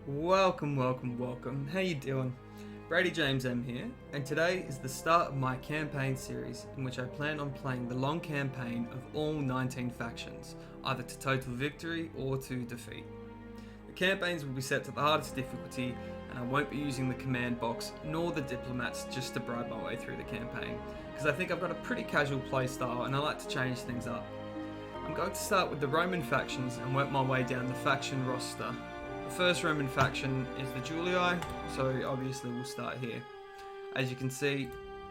Welcome, welcome, welcome. How you doing? Brady James M here, and today is the start of my campaign series in which I plan on playing the long campaign of all 19 factions, either to total victory or to defeat. The campaigns will be set to the hardest difficulty, and I won't be using the command box nor the diplomats just to bribe my way through the campaign, because I think I've got a pretty casual playstyle and I like to change things up. I'm going to start with the Roman factions and work my way down the faction roster. The first Roman faction is the Julii, so obviously we'll start here. As you can see,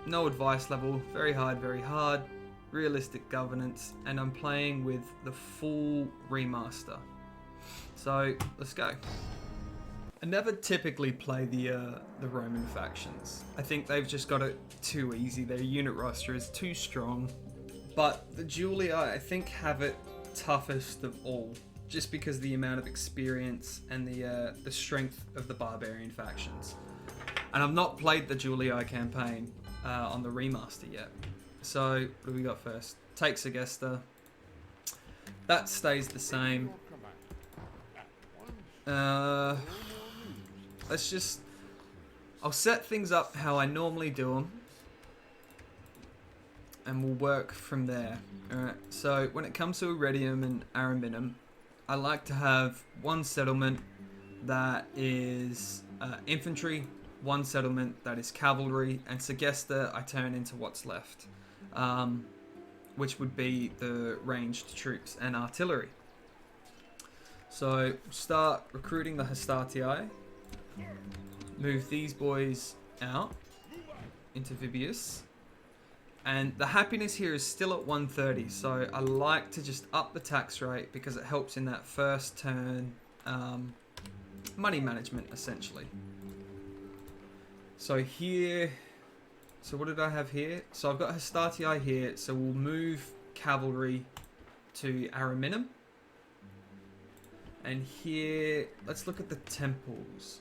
no advice level, very hard, realistic governance, and I'm playing with the full remaster. So let's go. I never typically play the Roman factions. I think they've just got it too easy. Their unit roster is too strong. But the Julii, I think, have it toughest of all, just because of the amount of experience and the strength of the barbarian factions. And I've not played the Julii campaign on the remaster yet. So what do we got first? Take Segesta. That stays the same. I'll set things up how I normally do them, and we'll work from there. Alright, so when it comes to Iridium and Araminum, I like to have one settlement that is infantry, one settlement that is cavalry, and Segesta I turn into what's left, which would be the ranged troops and artillery. So start recruiting the Hastatii, move these boys out into Vibius. And the happiness here is still at 130, so I like to just up the tax rate because it helps in that first turn money management, essentially. So here, so what did I have here? So I've got Hastatii here, so we'll move cavalry to Araminum. And here, let's look at the temples,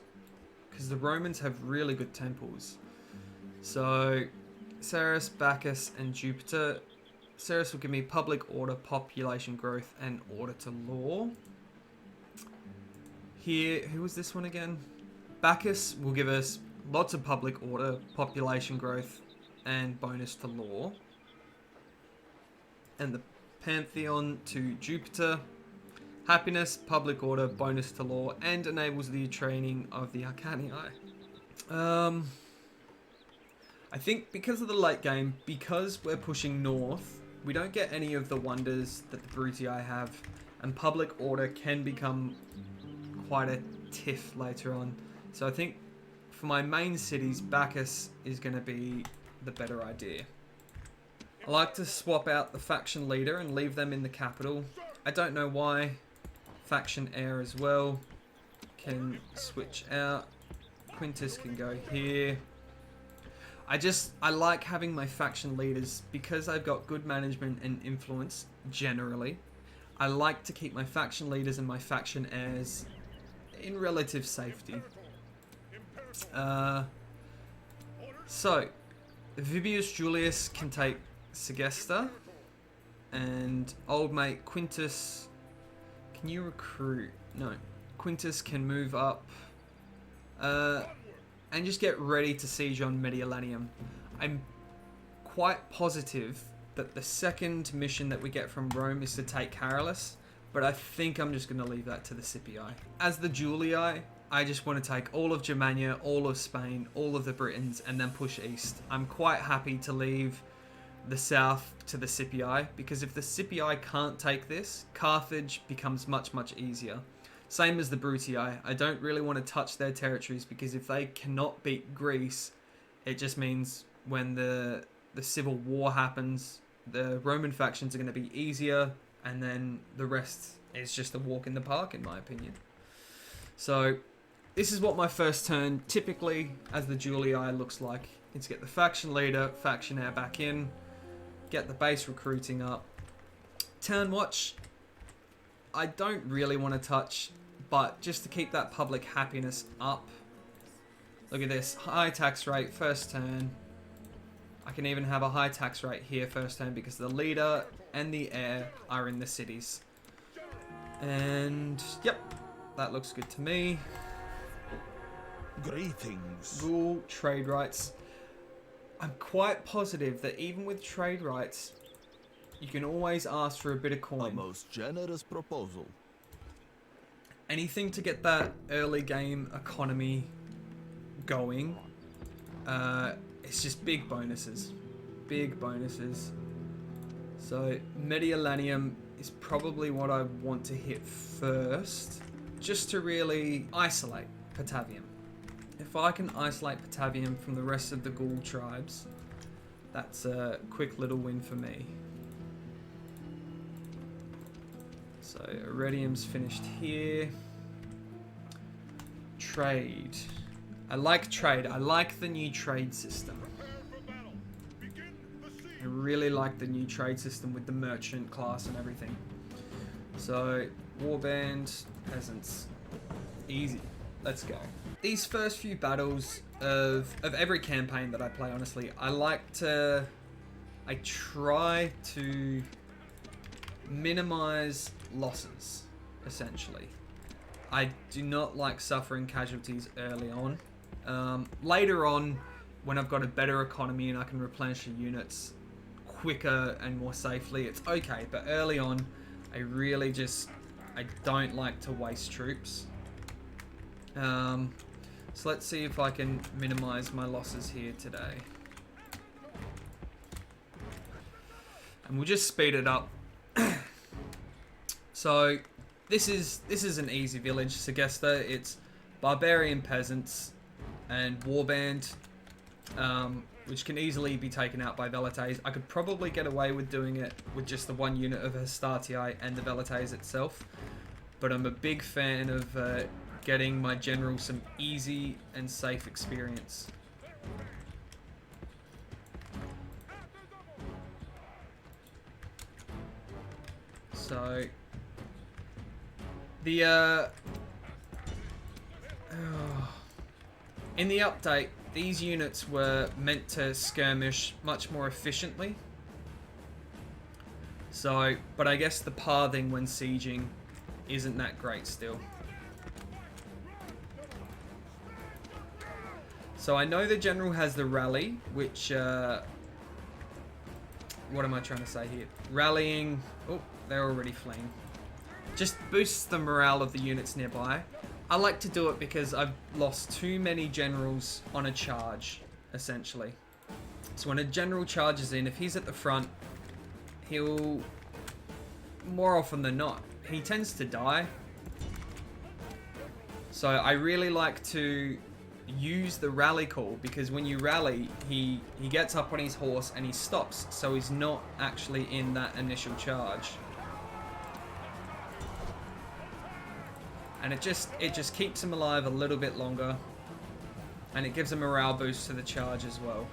because the Romans have really good temples. So Ceres, Bacchus, and Jupiter. Ceres will give me public order, population growth, and order to law. Here, who was this one again? Bacchus will give us lots of public order, population growth, and bonus to law. And the Pantheon to Jupiter. Happiness, public order, bonus to law, and enables the training of the Arcanii. I think because of the late game, because we're pushing north, we don't get any of the wonders that the Brutii have, and public order can become quite a tiff later on. So I think for my main cities, Bacchus is going to be the better idea. I like to swap out the faction leader and leave them in the capital. I don't know why. Faction heir as well can switch out. Quintus can go here. I like having my faction leaders because I've got good management and influence generally. I like to keep my faction leaders and my faction heirs in relative safety. So Vibius Julius can take Segesta, and old mate Quintus, can you recruit? No, Quintus can move up. And just get ready to siege on Mediolanium. I'm quite positive that the second mission that we get from Rome is to take Carolus, but I think I'm just going to leave that to the Scipii. As the Julii, I just want to take all of Germania, all of Spain, all of the Britons, and then push east. I'm quite happy to leave the south to the Scipii, because if the Scipii can't take this, Carthage becomes much easier. Same as the Brutii. I don't really want to touch their territories, because if they cannot beat Greece, it just means when the civil war happens, the Roman factions are going to be easier, and then the rest is just a walk in the park, in my opinion. So this is what my first turn typically as the Julii looks like. It's get the faction leader, faction heir back in, get the base recruiting up. Town watch, I don't really want to touch, but just to keep that public happiness up. Look at this, high tax rate first turn. I can even have a high tax rate here first turn because the leader and the heir are in the cities. And yep, that looks good to me. Greetings. Gaul trade rights. I'm quite positive that even with trade rights, you can always ask for a bit of A coin. most generous proposal. Anything to get that early game economy going. It's just big bonuses. Big bonuses. So Mediolanium is probably what I want to hit first, just to really isolate Patavium. If I can isolate Patavium from the rest of the Gaul tribes, that's a quick little win for me. So Iridium's finished here. Trade. I like trade. I like the new trade system. I really like the new trade system with the merchant class and everything. So, warband, peasants. Easy. Let's go. These first few battles of every campaign that I play, honestly, I try to minimize losses, essentially. I do not like suffering casualties early on. Later on, when I've got a better economy and I can replenish the units quicker and more safely, it's okay. But early on, I don't like to waste troops. So let's see if I can minimize my losses here today. And we'll just speed it up. So this is an easy village, Segesta. It's barbarian peasants and warband, which can easily be taken out by velites. I could probably get away with doing it with just the one unit of Hastati and the velites itself, but I'm a big fan of getting my general some easy and safe experience. So the in the update, these units were meant to skirmish much more efficiently. So, but I guess the pathing when sieging isn't that great still. So I know the general has the rally, which, what am I trying to say here? Rallying, oh, they're already fleeing. Just boosts the morale of the units nearby. I like to do it because I've lost too many generals on a charge, essentially. So when a general charges in, if he's at the front, he'll, more often than not, he tends to die. So I really like to use the rally call, because when you rally, he gets up on his horse and he stops, so he's not actually in that initial charge. And it just keeps him alive a little bit longer, and it gives a morale boost to the charge as well.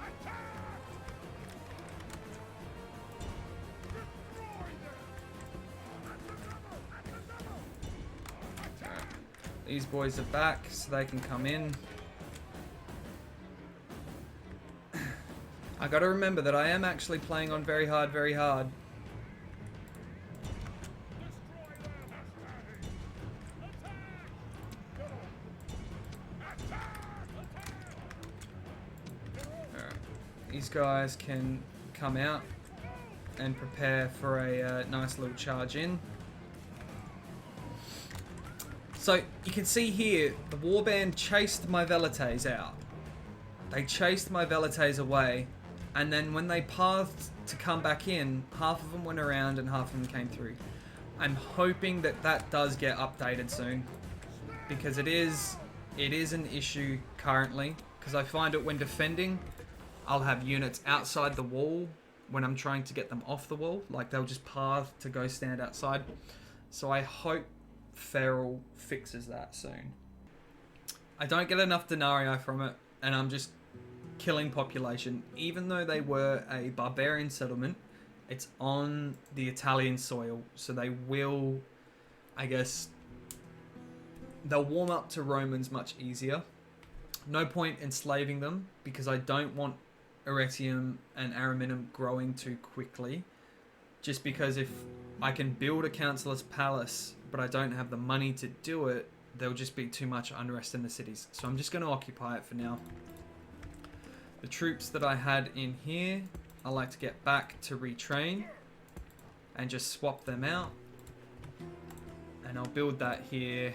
Alright. These boys are back, so they can come in. I gotta remember that I am actually playing on very hard, very hard. Alright. These guys can come out and prepare for a nice little charge in. So you can see here, the warband chased my velites out. They chased my velites away. And then when they pathed to come back in, half of them went around and half of them came through. I'm hoping that that does get updated soon, because it is an issue currently, because I find it when defending, I'll have units outside the wall when I'm trying to get them off the wall, like they'll just path to go stand outside. So I hope Feral fixes that soon. I don't get enough denarii from it, and I'm just killing population. Even though they were a barbarian settlement, it's on the Italian soil, so they will, I guess, they'll warm up to Romans much easier. No point enslaving them, because I don't want Arretium and Ariminum growing too quickly, just because if I can build a councillor's palace but I don't have the money to do it, there'll just be too much unrest in the cities. So I'm just going to occupy it for now. The troops that I had in here, I like to get back to retrain and just swap them out. And I'll build that here.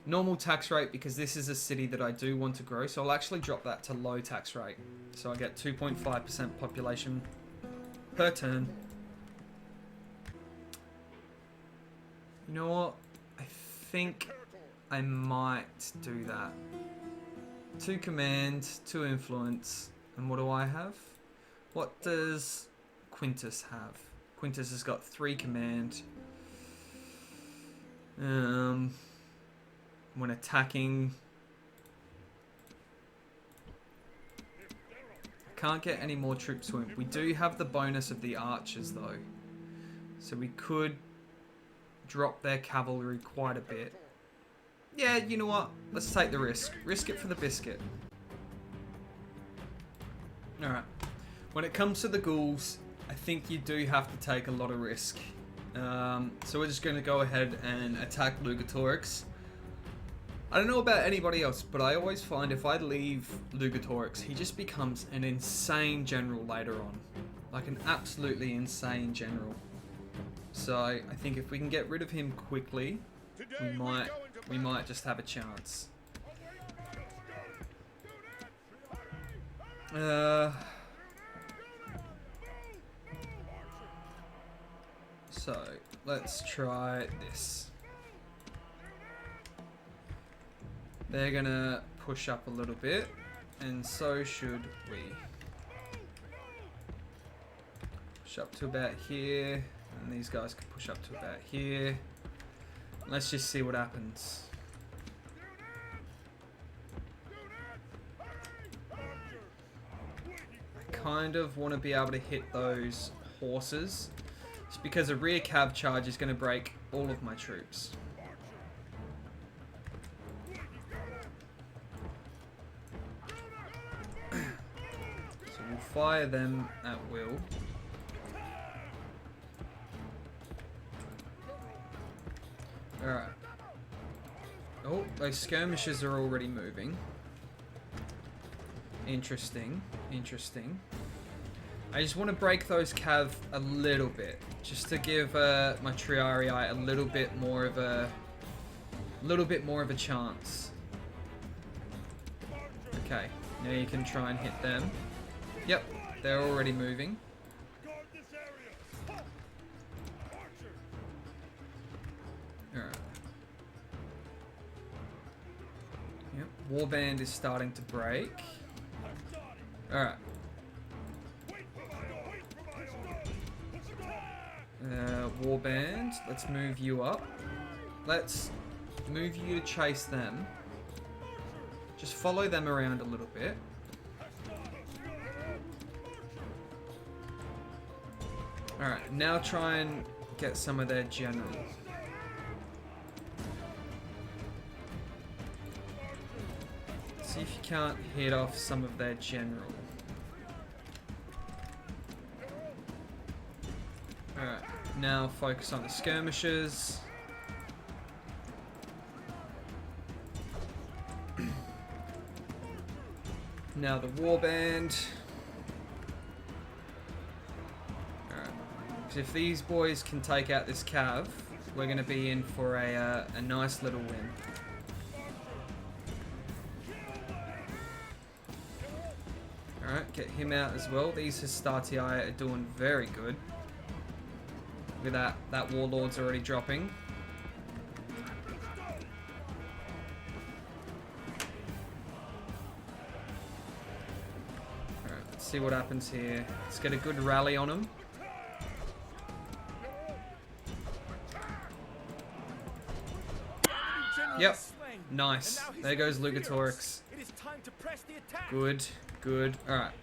Normal tax rate, because this is a city that I do want to grow. So I'll actually drop that to low tax rate. So I get 2.5% population per turn. You know what? I think I might do that. 2 command, 2 influence. And what do I have? What does Quintus have? Quintus has got 3 command. When attacking, can't get any more troops to him. We do have the bonus of the archers though, so we could drop their cavalry quite a bit. Yeah, you know what? Let's take the risk. Risk it for the biscuit. Alright. When it comes to the ghouls, I think you do have to take a lot of risk. So we're just going to go ahead and attack Lugatorix. I don't know about anybody else, but I always find if I leave Lugatorix, he just becomes an insane general later on. Like an absolutely insane general. So I think if we can get rid of him quickly, we might just have a chance. So let's try this. They're gonna push up a little bit, and so should we. Push up to about here, and these guys can push up to about here. Let's just see what happens. I kind of want to be able to hit those horses, just because a rear cav charge is going to break all of my troops. So we'll fire them at will. Alright. Oh, those skirmishers are already moving. Interesting. Interesting. I just want to break those cav a little bit, just to give my Triarii a little bit more of a chance. Okay, now you can try and hit them. Yep, they're already moving. Alright. Yep, warband is starting to break. Alright. Warband, let's move you up. Let's move you to chase them. Just follow them around a little bit. Alright, now try and get some of their general. See if you can't hit off some of their general. Alright, now focus on the skirmishers. Now the warband. Alright, because if these boys can take out this cav, we're going to be in for a nice little win. Alright, get him out as well. These Hestatii are doing very good. Look at that warlord's already dropping. Alright, let's see what happens here. Let's get a good rally on him. Yep, nice. There goes Lugatorix. Good, good. Alright,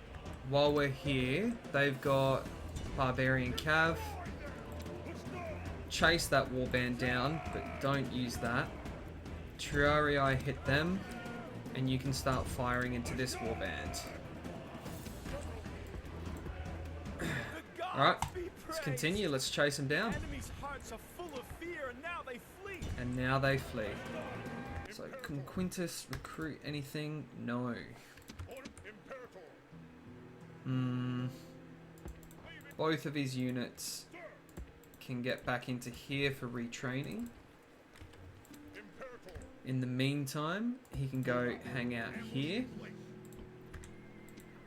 while we're here, they've got Barbarian Cav. Chase that warband down, but don't use that. Triarii hit them, and you can start firing into this warband. Alright, let's continue. Let's chase them down. Enemies' hearts are full of fear, and now they flee. And now they flee. So can Quintus recruit anything? No. Both of his units can get back into here for retraining. In the meantime, he can go hang out here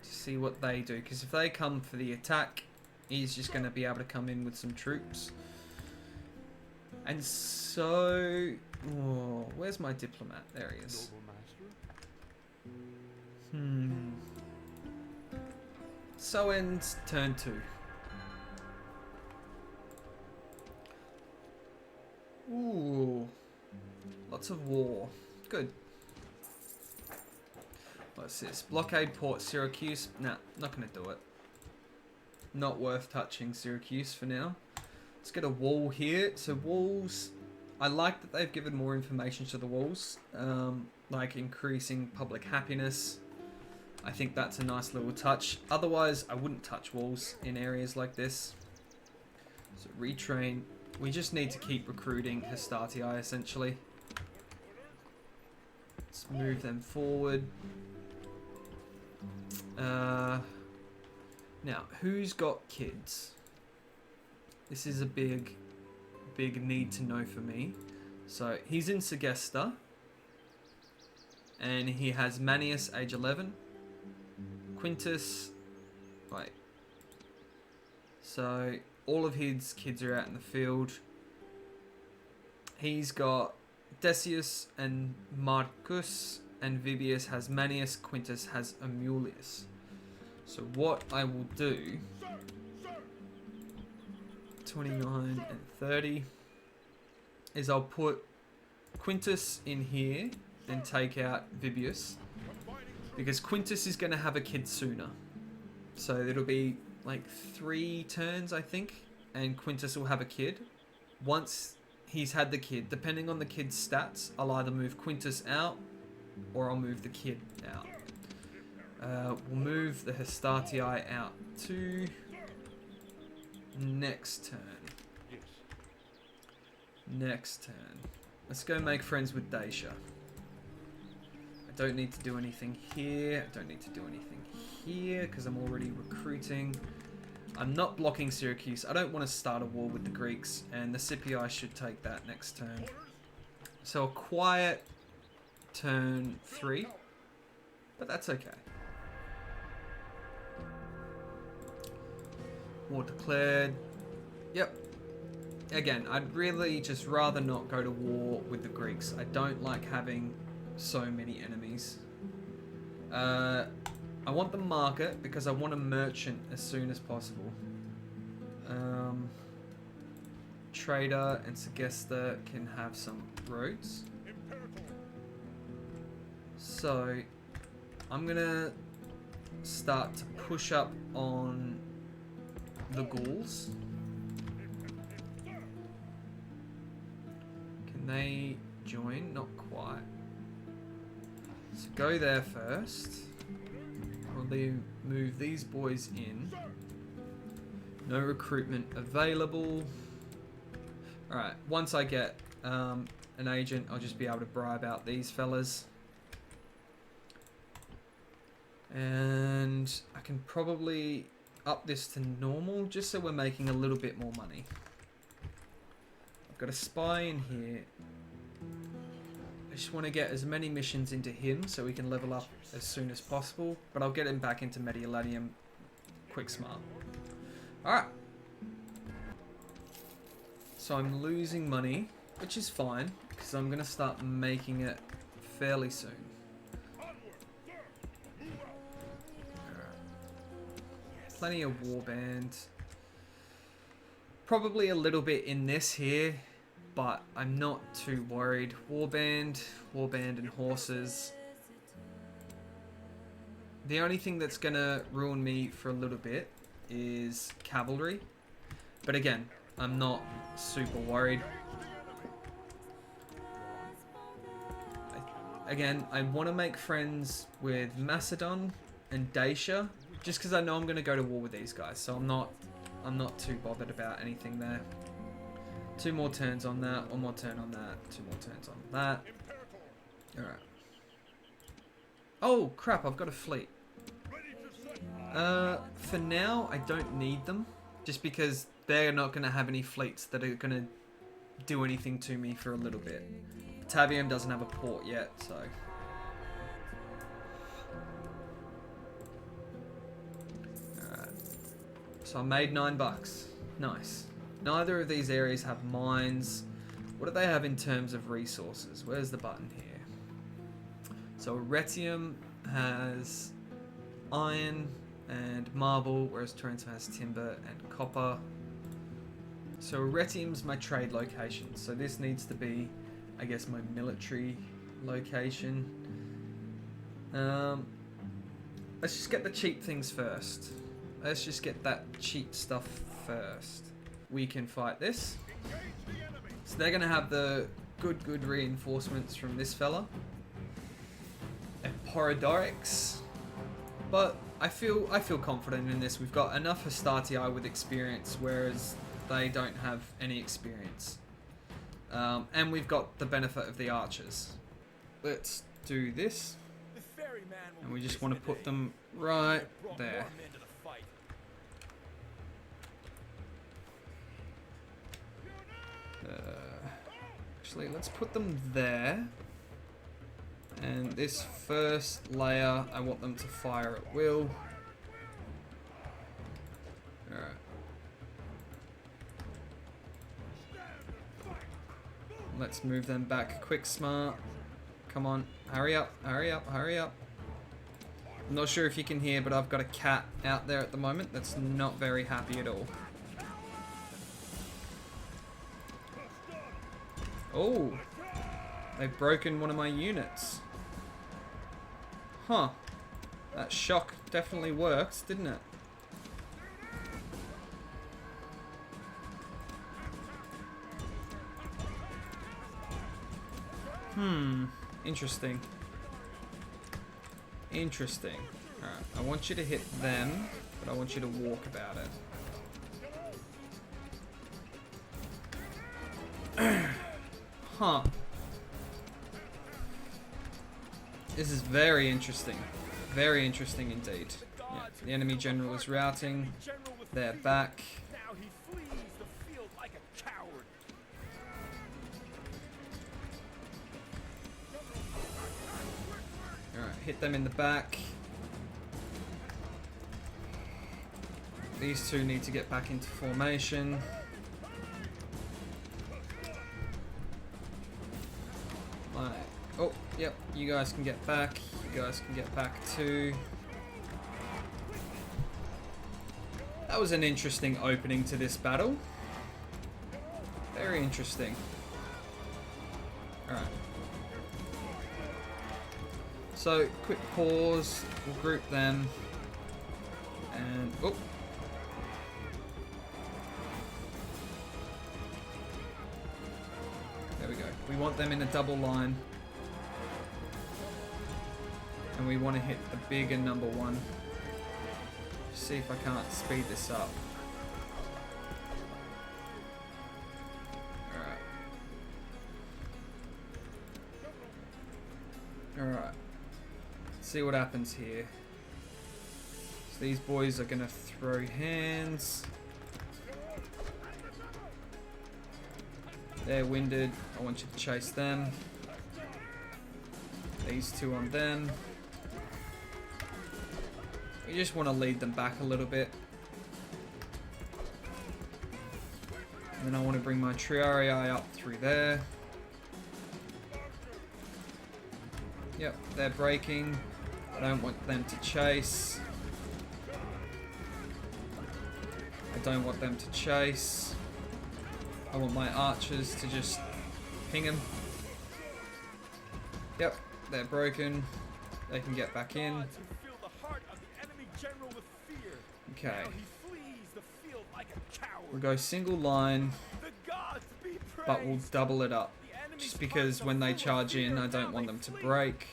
to see what they do. Because if they come for the attack, he's just going to be able to come in with some troops. And so... Oh, where's my diplomat? There he is. So ends turn 2. Ooh. Lots of war. Good. What's this? Blockade Port Syracuse. Nah, not going to do it. Not worth touching Syracuse for now. Let's get a wall here. So walls, I like that they've given more information to the walls. Like increasing public happiness. I think that's a nice little touch. Otherwise, I wouldn't touch walls in areas like this. So retrain. We just need to keep recruiting Hestatii essentially. Let's move them forward. Now, who's got kids? This is a big need to know for me. So he's in Segesta. And he has Manius, age 11. Quintus, wait. So all of his kids are out in the field. He's got Decius and Marcus, and Vibius has Manius, Quintus has Amulius. So what I will do, 29 and 30, is I'll put Quintus in here and take out Vibius, because Quintus is going to have a kid sooner. So it'll be like 3 turns, I think, and Quintus will have a kid. Once he's had the kid, depending on the kid's stats, I'll either move Quintus out or I'll move the kid out. We'll move the Hestatii out to next turn. Next turn. Let's go make friends with Dacia. I don't need to do anything here. I don't need to do anything here because I'm already recruiting. I'm not blocking Syracuse. I don't want to start a war with the Greeks, and the Scipii should take that next turn. So a quiet turn 3, but that's okay. War declared. Yep. Again, I'd really just rather not go to war with the Greeks. I don't like having so many enemies. I want the market because I want a merchant as soon as possible. Trader and Segesta can have some roads. So I'm gonna start to push up on the Gauls. Can they join? Not quite. So go there first. We'll move these boys in. No recruitment available. Alright, once I get an agent, I'll just be able to bribe out these fellas. And I can probably up this to normal, just so we're making a little bit more money. I've got a spy in here. I just want to get as many missions into him so we can level up as soon as possible. But I'll get him back into Mediolanium quick smart. Alright. So I'm losing money, which is fine, because I'm going to start making it fairly soon. Plenty of warband. Probably a little bit in this here, but I'm not too worried. Warband and horses. The only thing that's gonna ruin me for a little bit is cavalry. But again, I'm not super worried. Again, I want to make friends with Macedon and Dacia, just because I know I'm going to go to war with these guys, so I'm not too bothered about anything there. 2 more turns on that, 1 more turn on that, 2 more turns on that. Alright. Oh, crap, I've got a fleet. For now, I don't need them. Just because they're not going to have any fleets that are going to do anything to me for a little bit. Patavium doesn't have a port yet, so... Alright. So I made $9. Nice. Neither of these areas have mines. What do they have in terms of resources? Where's the button here? So Retium has iron and marble, whereas Tarentum has timber and copper. So Retium's my trade location. So this needs to be, I guess, my military location. Let's just get the cheap things first. Let's just get that cheap stuff first. We can fight this. So they're going to have the good reinforcements from this fella. Eporidorix. But I feel confident in this. We've got enough Hastatii with experience, whereas they don't have any experience. And we've got the benefit of the archers. Let's do this. And we just want to put them right there. Actually, let's put them there. And this first layer, I want them to fire at will. Alright. Let's move them back quick, smart. Come on, hurry up, hurry up, hurry up. I'm not sure if you can hear, but I've got a cat out there at the moment that's not very happy at all. Oh, they've broken one of my units. Huh. That shock definitely worked, didn't it? Interesting. Interesting. Alright, I want you to hit them, but I want you to walk about it. Huh. This is very interesting. Very interesting indeed. Yeah, the enemy general is routing. They're back. Alright, hit them in the back. These two need to get back into formation. Oh, yep, you guys can get back. You guys can get back too. That was an interesting opening to this battle. Very interesting. Alright. So, quick pause. We'll group them. And, oh. There we go. We want them in a double line. And we want to hit the bigger number one. See if I can't speed this up. Alright. Alright. See what happens here. So these boys are going to throw hands. They're winded. I want you to chase them. These two on them. You just want to lead them back a little bit. And then I want to bring my Triarii up through there. Yep, they're breaking. I don't want them to chase. I don't want them to chase. I want my archers to just ping them. Yep, they're broken. They can get back in. Okay. We'll go single line, but we'll double it up. Just because when they charge in, I don't want them to break.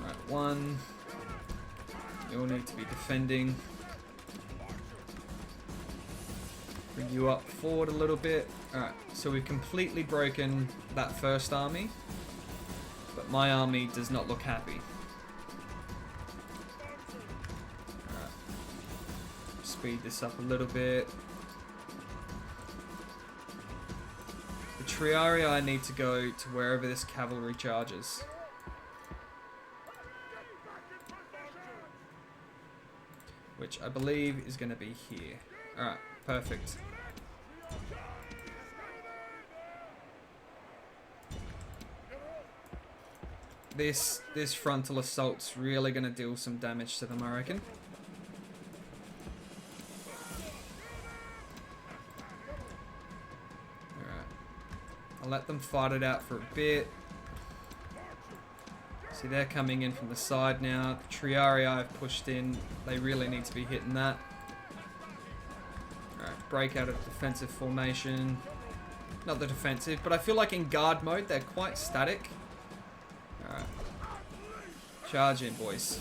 Alright, one. You all need to be defending. Bring you up forward a little bit. Alright, so we've completely broken that first army. But my army does not look happy. Alright. Speed this up a little bit. The Triarii, I need to go to wherever this cavalry charges. Which I believe is going to be here. Alright, perfect. This frontal assault's really going to deal some damage to them, I reckon. Alright. I'll let them fight it out for a bit. See, they're coming in from the side now. The Triarii I've pushed in. They really need to be hitting that. Alright, break out of defensive formation. Not the defensive, but I feel like in guard mode, they're quite static. Alright. Charge in, boys.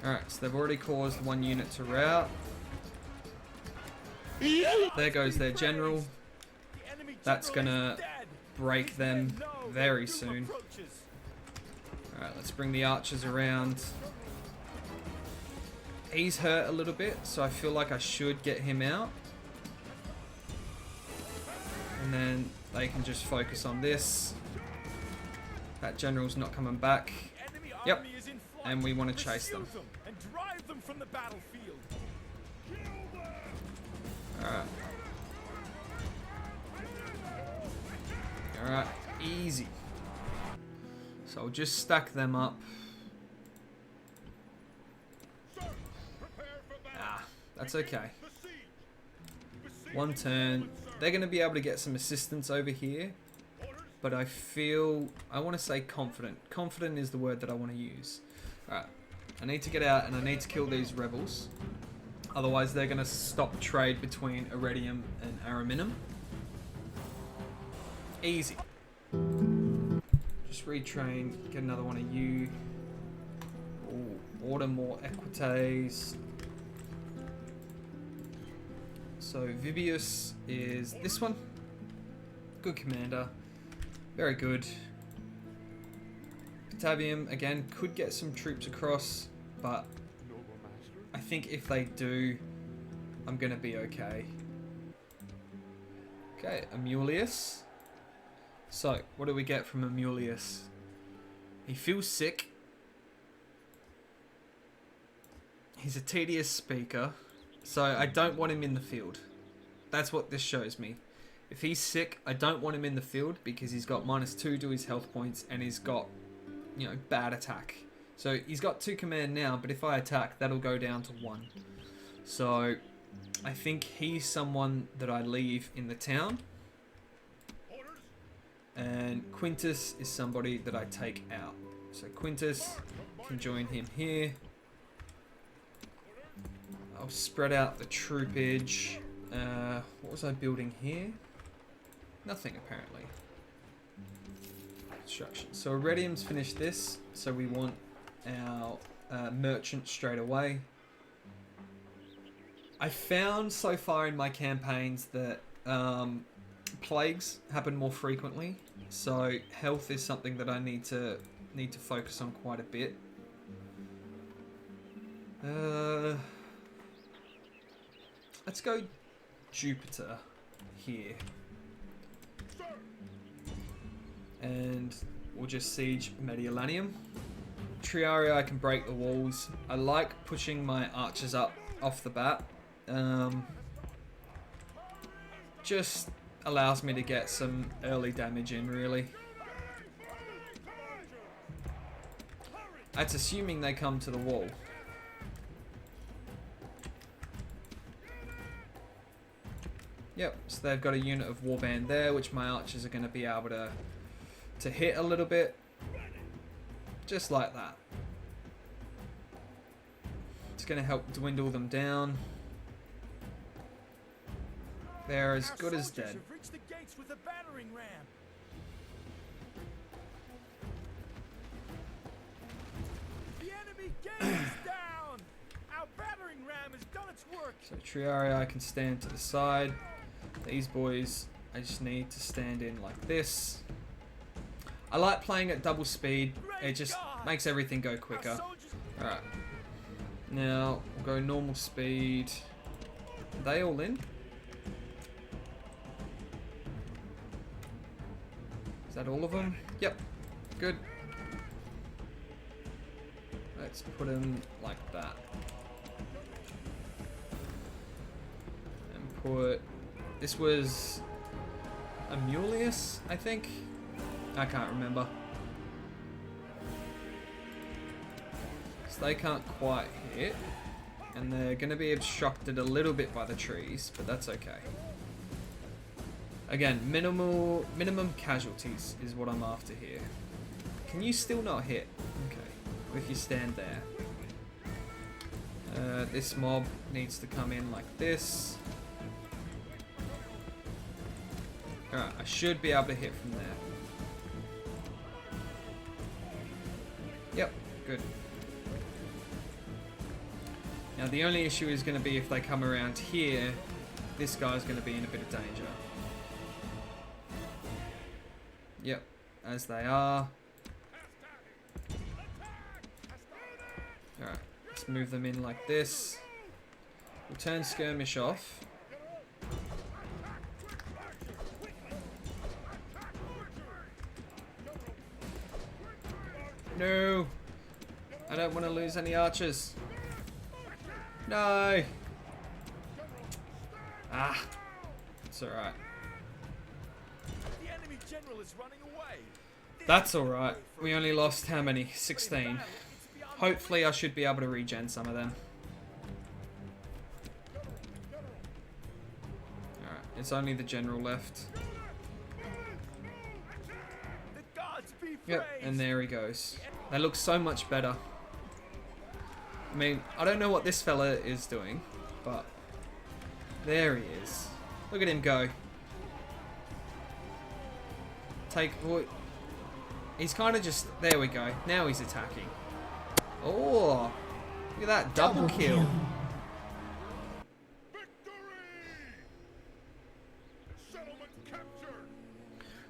Alright, so they've already caused one unit to rout. There goes their general. That's gonna break them very soon. Alright, let's bring the archers around. He's hurt a little bit, so I feel like I should get him out. And then they can just focus on this. That general's not coming back. Yep. And we want to chase them. Alright. Alright, easy. So I'll just stack them up. Ah, that's okay. One turn. They're going to be able to get some assistance over here. But I feel, I want to say confident. Confident is the word that I want to use. Alright, I need to get out and I need to kill these rebels. Otherwise they're going to stop trade between Iridium and Ariminum. Easy. Just retrain, get another one of you. Ooh, order more equites. So Vibius is this one. Good commander. Very good. Patavium, again, could get some troops across, but I think if they do, I'm going to be okay. Okay, Amulius. So, what do we get from Amulius? He feels sick. He's a tedious speaker, so I don't want him in the field. That's what this shows me. If he's sick, I don't want him in the field because he's got -2 to his health points and he's got, you know, bad attack. So he's got 2 command now, but if I attack, that'll go down to 1. So I think he's someone that I leave in the town. And Quintus is somebody that I take out. So Quintus can join him here. I'll spread out the troopage. What was I building here? Nothing, apparently. Construction. So Iridium's finished this, so we want our merchant straight away. I found so far in my campaigns that plagues happen more frequently, so health is something that I need to focus on quite a bit. Let's go Jupiter here. And we'll just siege Mediolanium. Triarii, I can break the walls. I like pushing my archers up off the bat. Just allows me to get some early damage in, really. That's assuming they come to the wall. Yep, so they've got a unit of warband there, which my archers are going to be able to hit a little bit. Just like that. It's going to help dwindle them down. They're as good as dead. So Triarii can stand to the side. These boys, I just need to stand in like this. I like playing at double speed. It just makes everything go quicker. Alright. Now, we'll go normal speed. Are they all in? Is that all of them? Yep. Good. Let's put them like that. And put... This was... Amulius, I think? I can't remember. So they can't quite hit. And they're going to be obstructed a little bit by the trees, but that's okay. Again, minimum casualties is what I'm after here. Can you still not hit? Okay. If you stand there. This mob needs to come in like this. Alright, I should be able to hit from there. Yep, good. Now the only issue is going to be if they come around here, this guy's going to be in a bit of danger. Yep, as they are. Alright, let's move them in like this. We'll turn skirmish off. No! I don't want to lose any archers. No! Ah! It's alright. That's alright. We only lost how many? 16. Hopefully I should be able to regen some of them. Alright, it's only the general left. Yep, and there he goes. They look so much better. I mean, I don't know what this fella is doing, but there he is. Look at him go. He's kind of just... There we go. Now he's attacking. Oh, look at that. Double kill.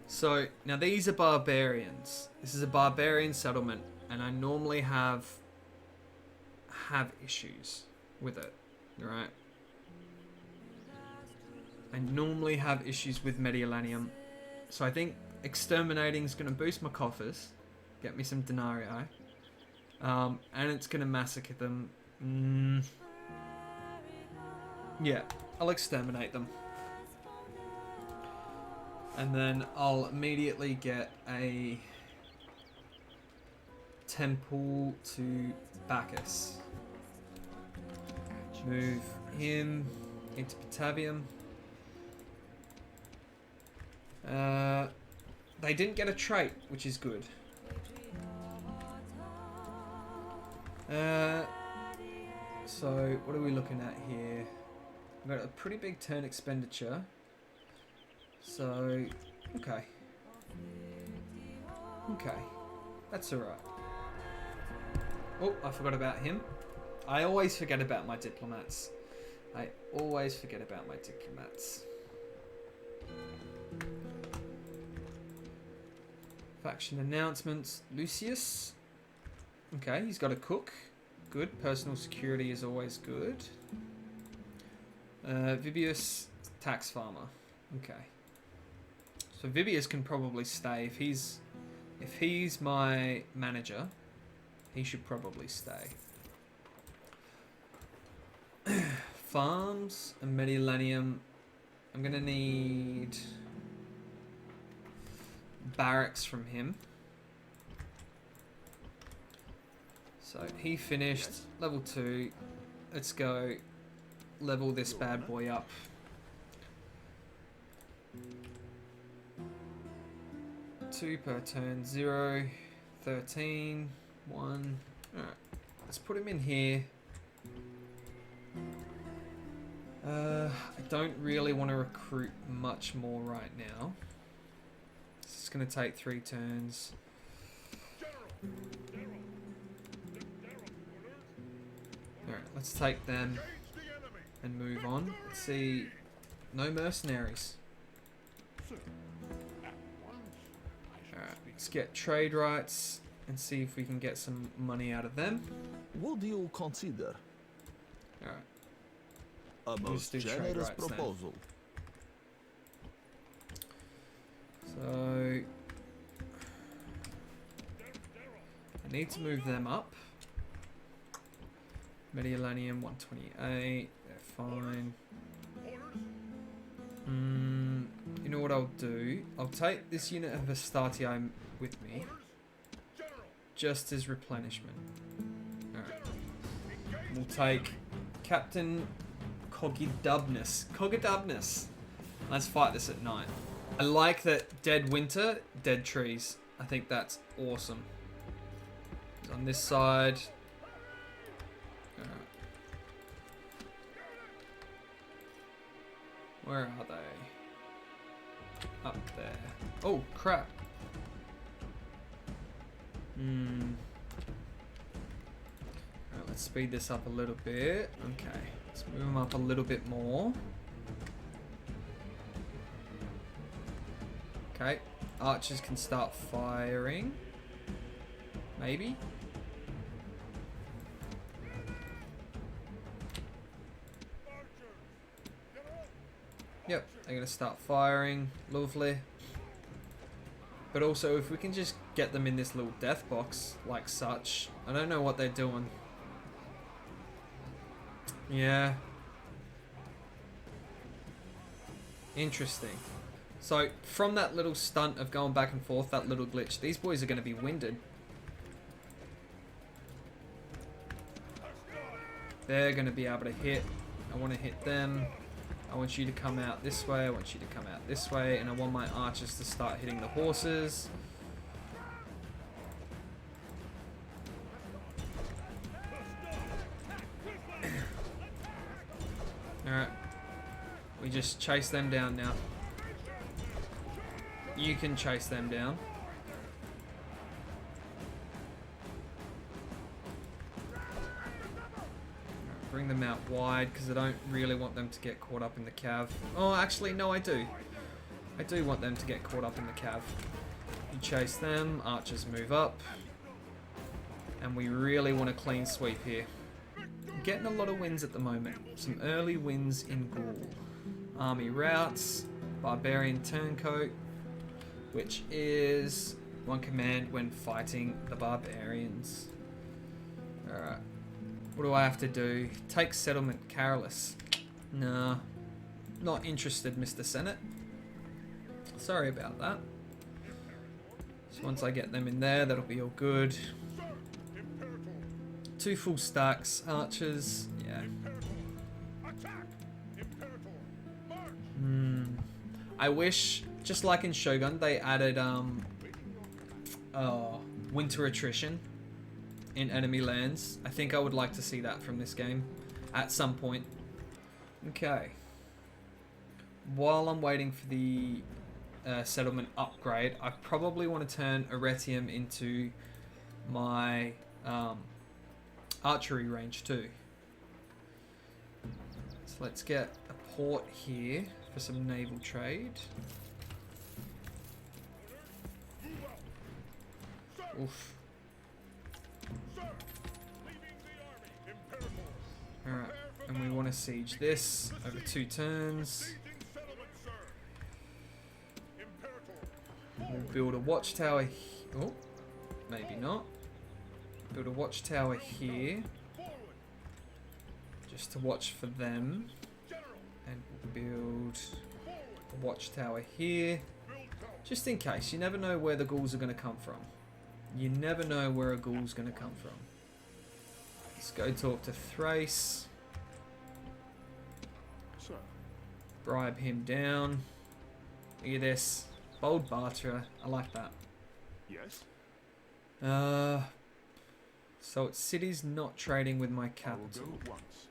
So, now these are barbarians. This is a barbarian settlement, and I normally have issues with it, right? I normally have issues with Mediolanium. So I think exterminating is going to boost my coffers, get me some denarii, and it's going to massacre them. Yeah, I'll exterminate them. And then I'll immediately get a temple to Bacchus. Move him into Patavium. They didn't get a trait, which is good. So, what are we looking at here? We've got a pretty big turn expenditure. So, okay. Okay. That's alright. Oh, I forgot about him. I always forget about my diplomats. I always forget about my diplomats. Faction announcements. Lucius. Okay, he's got a cook. Good. Personal security is always good. Vibius, tax farmer. Okay. So Vibius can probably stay. If he's my manager, he should probably stay. Farms and Mediolanium. I'm gonna need barracks from him. So he finished level 2. Let's go level this bad boy up. Two per turn. 0, 13, 1. Alright. Let's put him in here. I don't really want to recruit much more right now. It's going to take 3 turns. Alright, let's take them. and move on. Let's see. No mercenaries. Alright, let's get trade rights and see if we can get some money out of them. Would you consider Alright. a Let's most do trade generous rights then. proposal? So I need to move them up. Mediolanium 128. They're fine. You know what I'll do? I'll take this unit of Astarte with me, just as replenishment. Alright. We'll take Captain Cogidubnus. Cogidubnus. Let's fight this at night. I like that dead winter, dead trees. I think that's awesome. On this side. Alright. Where are they? Up there. Oh, crap. Alright, let's speed this up a little bit. Okay, let's move them up a little bit more. Okay, archers can start firing. Maybe. Yep, they're going to start firing. Lovely. But also, if we can just get them in this little death box, like such. I don't know what they're doing. Yeah. Interesting. So, from that little stunt of going back and forth, that little glitch, these boys are going to be winded. They're going to be able to hit. I want to hit them. I want you to come out this way. I want you to come out this way. And I want my archers to start hitting the horses. Alright. We just chase them down now. You can chase them down. Bring them out wide because I don't really want them to get caught up in the cav. Oh, actually, no, I do. I do want them to get caught up in the cav. You chase them, archers move up. And we really want a clean sweep here. Getting a lot of wins at the moment. Some early wins in Gaul. Army routes, barbarian turncoat, which is one command when fighting the barbarians. Alright. What do I have to do? Take settlement Carolus. Nah. Not interested, Mr. Senate. Sorry about that. So once I get them in there, that'll be all good. 2 full stacks. Archers. Yeah. I wish, just like in Shogun, they added winter attrition in enemy lands. I think I would like to see that from this game at some point. Okay. While I'm waiting for the settlement upgrade, I probably want to turn Arretium into my archery range too. So let's get a port here for some naval trade. Oof. Alright, and we want to siege this over 2 turns. We'll build a watchtower. Oh, maybe not. Build a watchtower here, just to watch for them. And we'll build a watchtower here, just in case. You never know where the ghouls are going to come from. You never know where a ghoul's going to come from. Let's go talk to Thrace. Sir. Bribe him down. Look at this. Bold barterer. I like that. Yes. So it's cities not trading with my capital. Go once.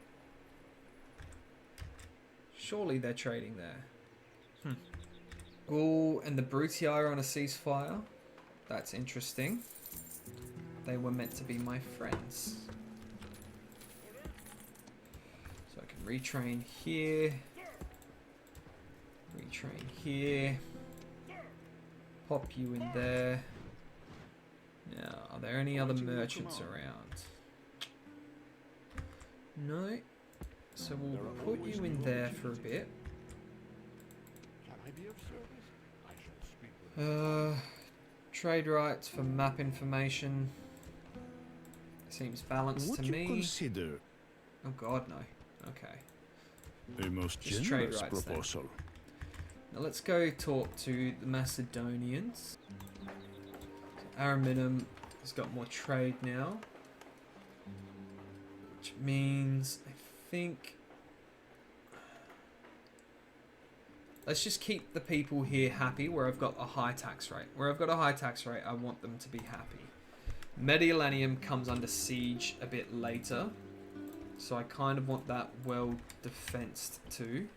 Surely they're trading there. Gaul and the Brutii are on a ceasefire. That's interesting. They were meant to be my friends. So I can retrain here. Retrain here. Pop you in there. Now, are there any other merchants around? No. So we'll put you in there for a bit. Trade rights for map information. Seems balanced to me. Consider Oh god, no. Okay. a most Just trade generous rights then. proposal. Now let's go talk to the Macedonians. So Araminum has got more trade now. Which means, I think... Let's just keep the people here happy where I've got a high tax rate. Where I've got a high tax rate, I want them to be happy. Mediolanium comes under siege a bit later. So I kind of want that well defensed too.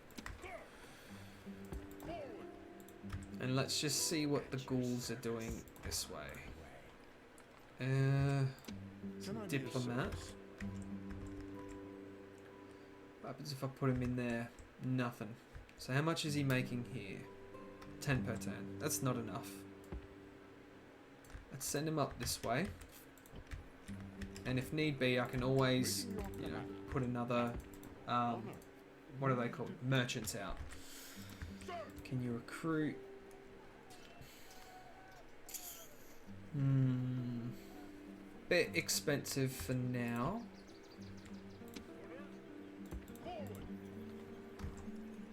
And let's just see what the Gauls are doing this way. Diplomat. What happens if I put him in there? Nothing. So how much is he making here? 10 per turn. That's not enough. Let's send him up this way. And if need be, I can always, you know, put another, what are they called? Merchants out. Can you recruit? Bit expensive for now.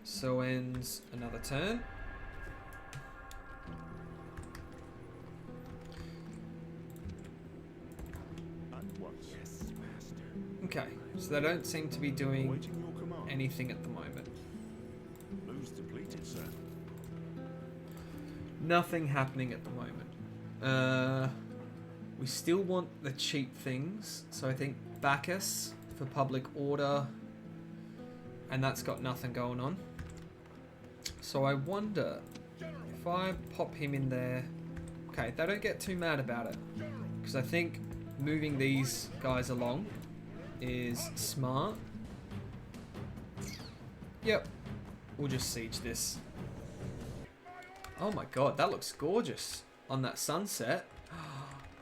So ends another turn. Okay, so they don't seem to be doing anything at the moment. Nothing happening at the moment. We still want the cheap things, so I think Bacchus for public order, and that's got nothing going on. So I wonder if I pop him in there. Okay, they don't get too mad about it, because I think moving these guys along is smart. Yep, we'll just siege this. Oh my god, that looks gorgeous on that sunset.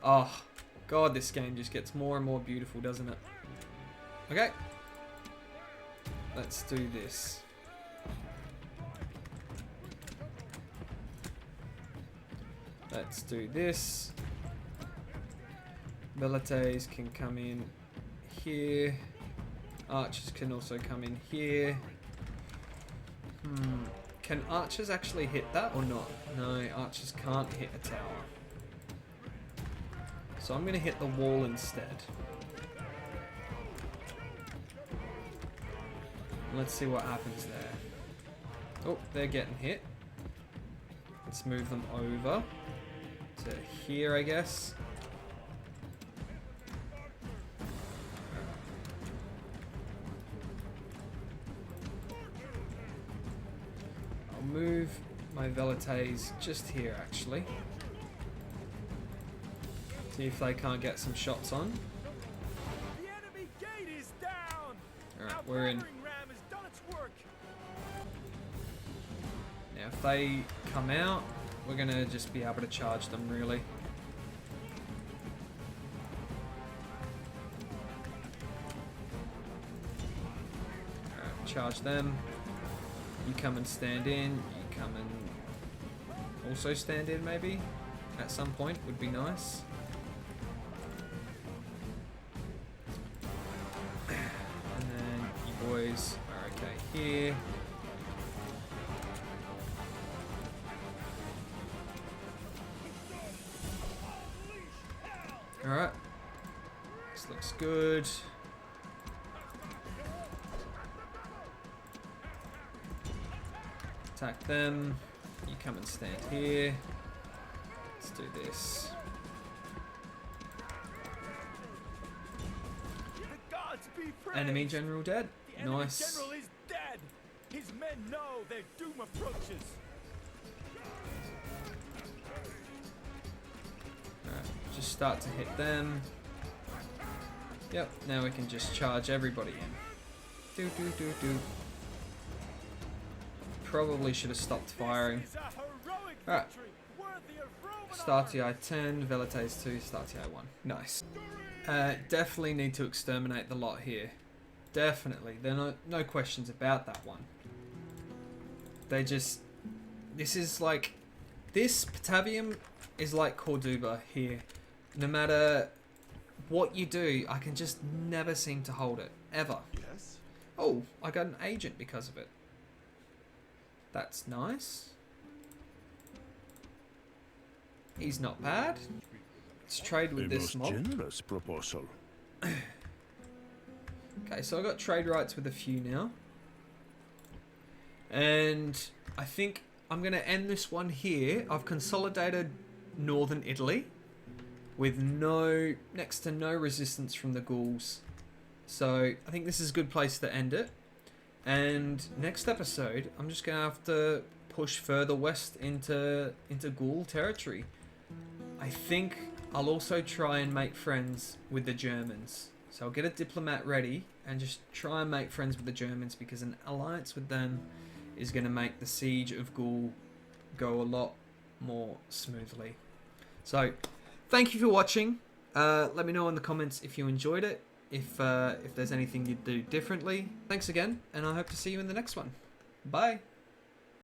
Oh god, this game just gets more and more beautiful, doesn't it? Okay, let's do this. Let's do this. Milites can come in here. Archers can also come in here. Can archers actually hit that or not? No, archers can't hit a tower. So I'm going to hit the wall instead. Let's see what happens there. Oh, they're getting hit. Let's move them over to here, I guess. I'll move my Velites just here, actually. See if they can't get some shots on. The enemy gate is down. Alright, we're in. Ram has done its work. Now, if they come out, we're going to just be able to charge them, really. Alright, charge them. You come and stand in. You come and also stand in, maybe? At some point, would be nice. And then you boys are okay here. Alright. This looks good. Attack them. You come and stand here. Let's do this. The gods be praised. Enemy general dead. The enemy Nice. general is dead. His men know their doom approaches. Alright, just start to hit them. Yep, now we can just charge everybody in. Probably should have stopped firing. This is a heroic Alright. victory, worthy of Roman Startii arms. 10, Velites 2, Startii 1. Nice. Definitely need to exterminate the lot here. Definitely. There are no questions about that one. They just... This is like... This Patavium is like Corduba here. No matter what you do, I can just never seem to hold it. Ever. Yes? Oh, I got an agent because of it. That's nice. He's not bad. Let's trade with A this most mob. generous proposal. Okay, so I got trade rights with a few now. And I think I'm going to end this one here. I've consolidated northern Italy with next to no resistance from the Gauls. So I think this is a good place to end it. And next episode, I'm just going to have to push further west into Gaul territory. I think I'll also try and make friends with the Germans. So I'll get a diplomat ready and just try and make friends with the Germans, because an alliance with them is going to make the siege of Gaul go a lot more smoothly. So thank you for watching. Let me know in the comments if you enjoyed it, if there's anything you'd do differently. Thanks again, and I hope to see you in the next one. Bye.